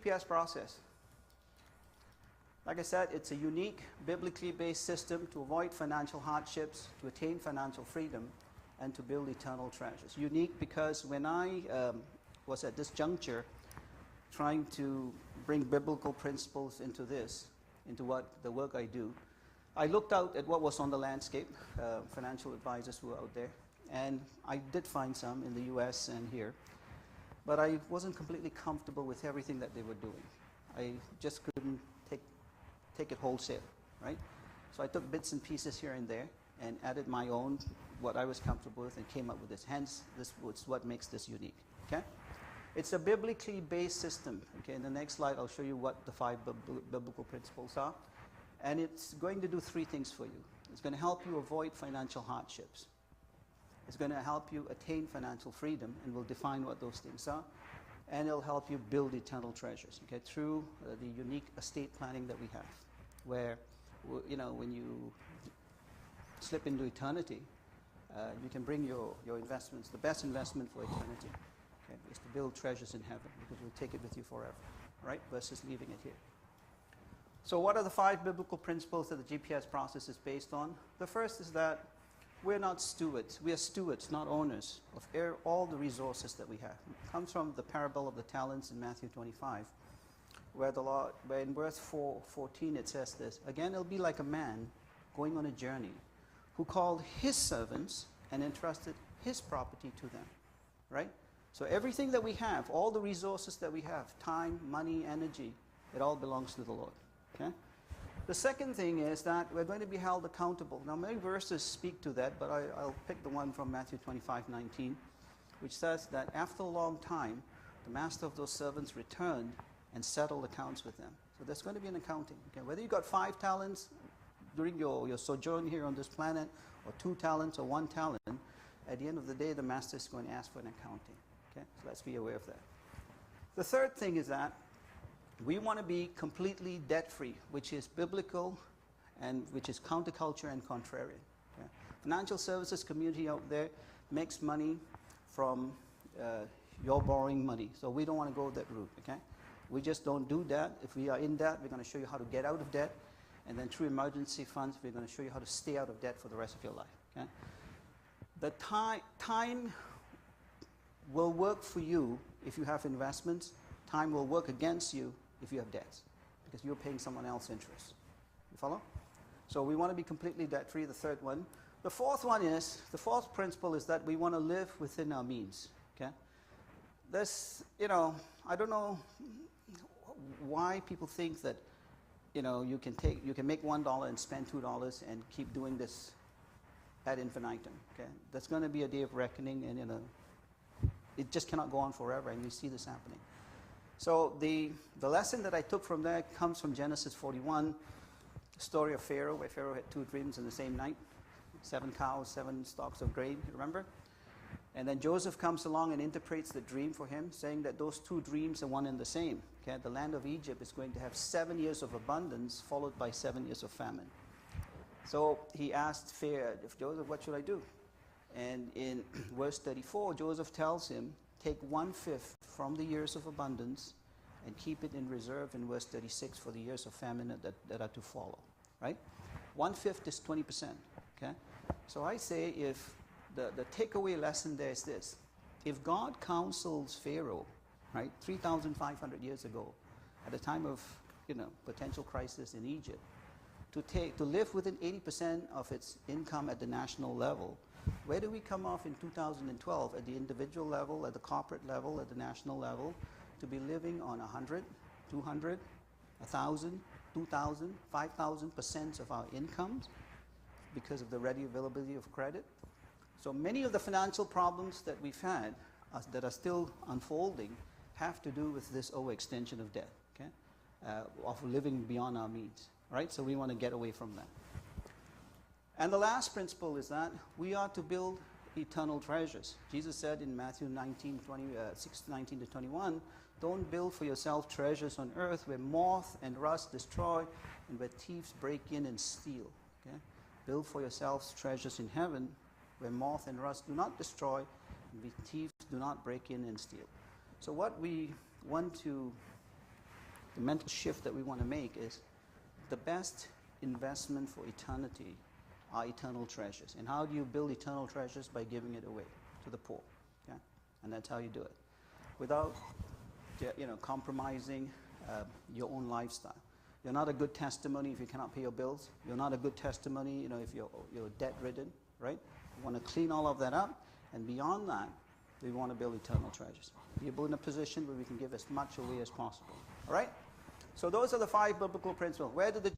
GPS process. Like I said, it's a unique, biblically based system to avoid financial hardships, to attain financial freedom, and to build eternal treasures. Unique because when I was at this juncture trying to bring biblical principles into this, into what the work I do, I looked out at what was on the landscape, financial advisors who were out there, and I did find some in the US and here, but I wasn't completely comfortable with everything that they were doing. I just couldn't take it wholesale, right? So I took bits and pieces here and there and added my own, what I was comfortable with, and came up with this. Hence, this is what makes this unique, okay? It's a biblically based system, okay? In the next slide, I'll show you what the 5 biblical principles are. And it's going to do 3 things for you. It's going to help you avoid financial hardships. It's going to help you attain financial freedom, and we'll define what those things are. And it'll help you build eternal treasures, okay, through the unique estate planning that we have, where, you know, when you slip into eternity, you can bring your investments, the best investment for eternity, okay, is to build treasures in heaven, because you'll take it with you forever, right, versus leaving it here. So what are the 5 biblical principles that the GPS process is based on? The first is that we're not stewards. We are stewards, not owners, of all the resources that we have. It comes from the parable of the talents in Matthew 25, where the Lord, where in verse 14 it says this, again it'll be like a man going on a journey, who called his servants and entrusted his property to them, right? So everything that we have, all the resources that we have, time, money, energy, it all belongs to the Lord, okay? The second thing is that we're going to be held accountable. Now, many verses speak to that, but I'll pick the one from Matthew 25:19, which says that after a long time, the master of those servants returned and settled accounts with them. So there's going to be an accounting. Okay? Whether you got 5 talents during your sojourn here on this planet, or 2 talents, or 1 talent, at the end of the day, the master is going to ask for an accounting. Okay? So let's be aware of that. The third thing is that we want to be completely debt-free, which is biblical and which is counterculture and contrarian. Okay? Financial services community out there makes money from your borrowing money. So we don't want to go that route. Okay? We just don't do that. If we are in debt, we're going to show you how to get out of debt. And then through emergency funds, we're going to show you how to stay out of debt for the rest of your life. Okay? The time will work for you if you have investments. Time will work against you if you have debts, because you're paying someone else's interest. You follow? So we want to be completely debt-free, the third one. The fourth principle is that we want to live within our means. Okay? This, you know, I don't know why people think that, you know, you can make $1 and spend $2 and keep doing this ad infinitum. Okay? That's going to be a day of reckoning, and, you know, it just cannot go on forever, and you see this happening. So the lesson that I took from there comes from Genesis 41, the story of Pharaoh, where Pharaoh had 2 dreams in the same night, 7 cows, 7 stalks of grain, remember? And then Joseph comes along and interprets the dream for him, saying that those 2 dreams are one and the same. Okay? The land of Egypt is going to have 7 years of abundance, followed by 7 years of famine. So he asked Pharaoh, Joseph, what should I do? And in verse 34, Joseph tells him, take 1/5 from the years of abundance and keep it in reserve in verse 36 for the years of famine that are to follow, right? 1/5 is 20%, okay? So I say, if the takeaway lesson there is this: if God counsels Pharaoh, right, 3,500 years ago, at a time of, you know, potential crisis in Egypt, to live within 80% of its income at the national level, where do we come off in 2012 at the individual level, at the corporate level, at the national level, to be living on 100, 200, 1,000, 2,000, 5,000% of our incomes because of the ready availability of credit? So many of the financial problems that we've had that are still unfolding have to do with this overextension of debt, okay? Of living beyond our means, right? So we want to get away from that. And the last principle is that we are to build eternal treasures. Jesus said in Matthew 6:19-21, don't build for yourself treasures on earth where moth and rust destroy and where thieves break in and steal. Okay? Build for yourselves treasures in heaven where moth and rust do not destroy and where thieves do not break in and steal. So what we want to the mental shift that we want to make is the best investment for eternity are eternal treasures. And how do you build eternal treasures? By giving it away to the poor. Okay? And that's how you do it. Without compromising your own lifestyle. You're not a good testimony if you cannot pay your bills. You're not a good testimony if you're debt-ridden, right? You want to clean all of that up. And beyond that, we want to build eternal treasures. Be able in a position where we can give as much away as possible. All right? So those are the 5 biblical principles. Where did the